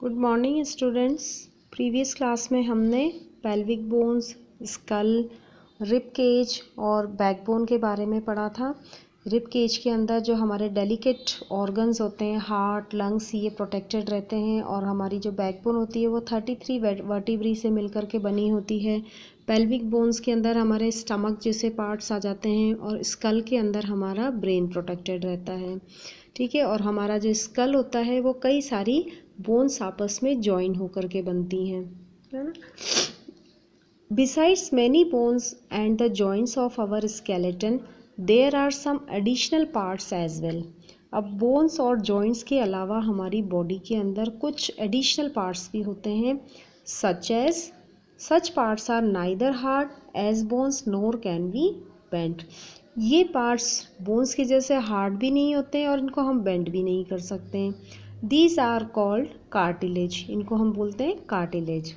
Good morning students. Previous class में हमने pelvic bones, skull, rib cage और backbone के बारे में पढ़ा था। रिब केज के अंदर जो हमारे डेलिकेट ऑर्गन्स होते हैं, हार्ट, लंग्स, ये प्रोटेक्टेड रहते हैं और हमारी जो बैकबोन होती है वो 33 वर्टिब्री से मिलकर के बनी होती है। पेल्विक बोन्स के अंदर हमारे स्टमक जैसे पार्ट्स आ जाते हैं और स्कल के अंदर हमारा ब्रेन प्रोटेक्टेड रहता है। ठीक है, और हमारा जो स्कल होता है वो कई सारी बोन्स आपस में जॉइन होकर के बनती हैं, है ना। Besides many bones and the joints of our skeleton there are some additional parts as well. अब बोन्स और जॉइंट्स के अलावा हमारी बॉडी के अंदर कुछ एडिशनल पार्ट्स भी होते हैं, such parts are neither hard as bones nor can be bent. ये पार्ट्स बोन्स के जैसे हार्ड भी नहीं होते हैं और इनको हम बेंड भी नहीं कर सकते हैं। दीज आर कॉल्ड कार्टिलेज, इनको हम बोलते हैं cartilage.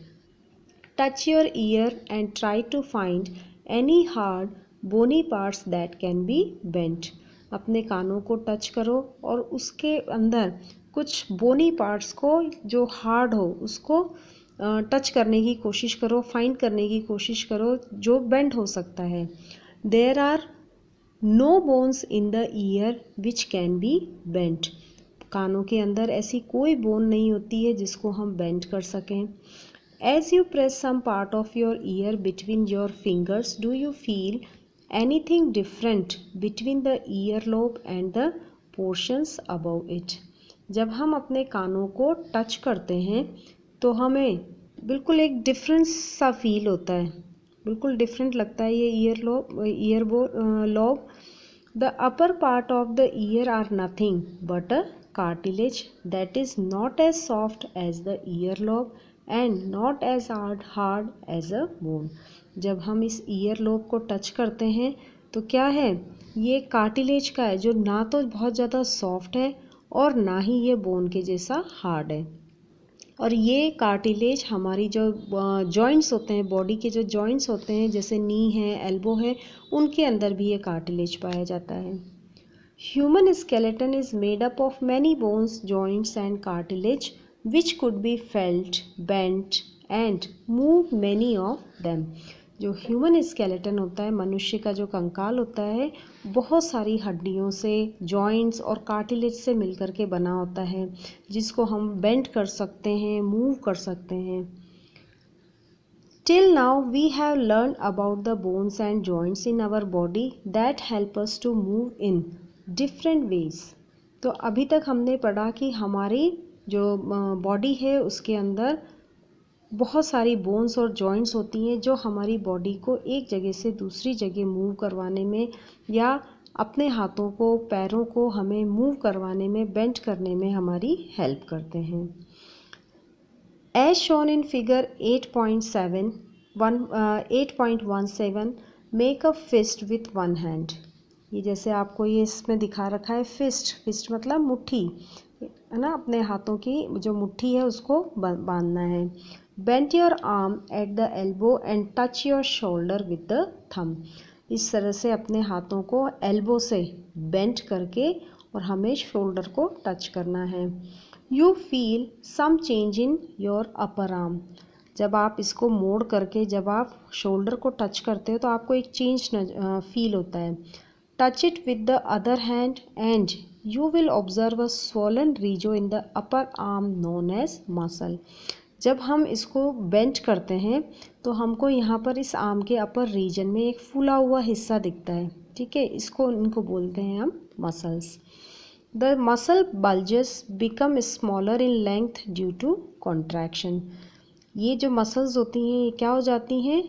Touch your ear and try to find any hard bony parts that can be bent. अपने कानों को टच करो और उसके अंदर कुछ बोनी पार्ट्स को जो हार्ड हो उसको टच करने की कोशिश करो, फाइंड करने की कोशिश करो जो बेंड हो सकता है। There are no bones in the ear which can be bent. कानों के अंदर ऐसी कोई बोन नहीं होती है जिसको हम बेंड कर सकें। As you press some part of your ear between your fingers do you feel anything different between the ear lobe and the portions above it. जब हम अपने कानों को टच करते हैं तो हमें बिल्कुल एक डिफरेंस सा फील होता है, बिल्कुल डिफरेंट लगता है ये ear lobe. The upper part of the ear are nothing but a cartilage that is not as soft as the earlobe and not as hard as a bone। जब हम इस ईयरलोब को टच करते हैं तो क्या है, ये कार्टिलेज का है जो ना तो बहुत ज़्यादा सॉफ्ट है और ना ही ये बोन के जैसा हार्ड है। और ये कार्टिलेज हमारी जो जॉइंट्स होते हैं, बॉडी के जो जॉइंट्स होते हैं जैसे नी है, एल्बो है, उनके अंदर भी ये कार्टिलेज पाया जाता है। Human skeleton is made up of many bones, joints and cartilage which could be felt, bent and move many of them। जो ह्यूमन स्केलेटन होता है, मनुष्य का जो कंकाल होता है, बहुत सारी हड्डियों से, जॉइंट्स और कार्टिलेज से मिलकर के बना होता है जिसको हम बेंड कर सकते हैं, मूव कर सकते हैं। Till now we have learned about the bones and joints in our body that help us to move in different ways. तो अभी तक हमने पढ़ा कि हमारी जो बॉडी है उसके अंदर बहुत सारी बोन्स और जॉइंट्स होती हैं जो हमारी बॉडी को एक जगह से दूसरी जगह मूव करवाने में या अपने हाथों को, पैरों को हमें मूव करवाने में, बेंड करने में हमारी हेल्प करते हैं। As shown in figure 8.17 make a fist with one hand. ये जैसे आपको ये इसमें दिखा रखा है फिस्ट मतलब मुट्ठी, है ना। अपने हाथों की जो मुट्ठी है उसको बांधना है। Bend your arm at the elbow and touch your shoulder with the thumb. इस तरह से अपने हाथों को एल्बो से बेंड करके और हमें शोल्डर को टच करना है। You feel some change in your upper arm. जब आप इसको मोड़ करके जब आप शोल्डर को टच करते हो तो आपको एक चेंज फील होता है। Touch it with the other hand and you will observe a swollen region in the upper arm known as muscle। जब हम इसको बेंड करते हैं तो हमको यहाँ पर इस आर्म के अपर रीजन में एक फूला हुआ हिस्सा दिखता है। ठीक है, इनको बोलते हैं हम muscles. The muscle bulges become smaller in length due to contraction. ये जो मसल्स होती हैं ये क्या हो जाती हैं,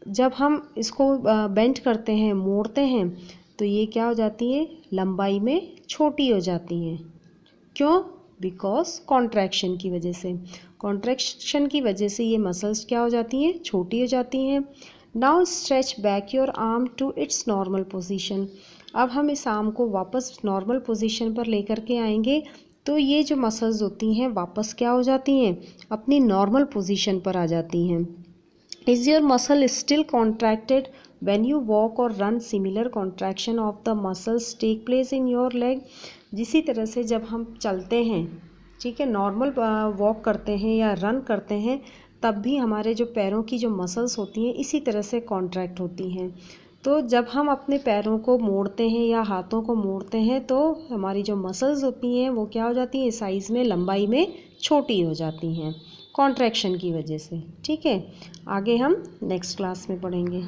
जब हम इसको बेंड करते हैं, मोड़ते हैं, तो ये क्या हो जाती है, लंबाई में छोटी हो जाती हैं। क्यों? बिकॉज कॉन्ट्रैक्शन की वजह से। कॉन्ट्रैक्शन की वजह से ये मसल्स क्या हो जाती हैं, छोटी हो जाती हैं। Now stretch back your arm to its normal position. अब हम इस आर्म को वापस नॉर्मल पोजीशन पर लेकर के आएंगे तो ये जो मसल्स होती हैं वापस क्या हो जाती हैं, अपनी नॉर्मल पोजीशन पर आ जाती हैं। Is your muscle still contracted when you walk or run? Similar contraction of the muscles take place in your leg। जिसी तरह से जब हम चलते हैं, ठीक है, नॉर्मल वॉक करते हैं या रन करते हैं तब भी हमारे जो पैरों की जो मसल्स होती हैं इसी तरह से कॉन्ट्रैक्ट होती हैं। तो जब हम अपने पैरों को मोड़ते हैं या हाथों को मोड़ते हैं तो हमारी जो मसल्स होती हैं वो क्या हो जाती हैं, साइज़ में, लंबाई में छोटी हो जाती हैं कॉन्ट्रैक्शन की वजह से। ठीक है, आगे हम नेक्स्ट क्लास में पढ़ेंगे।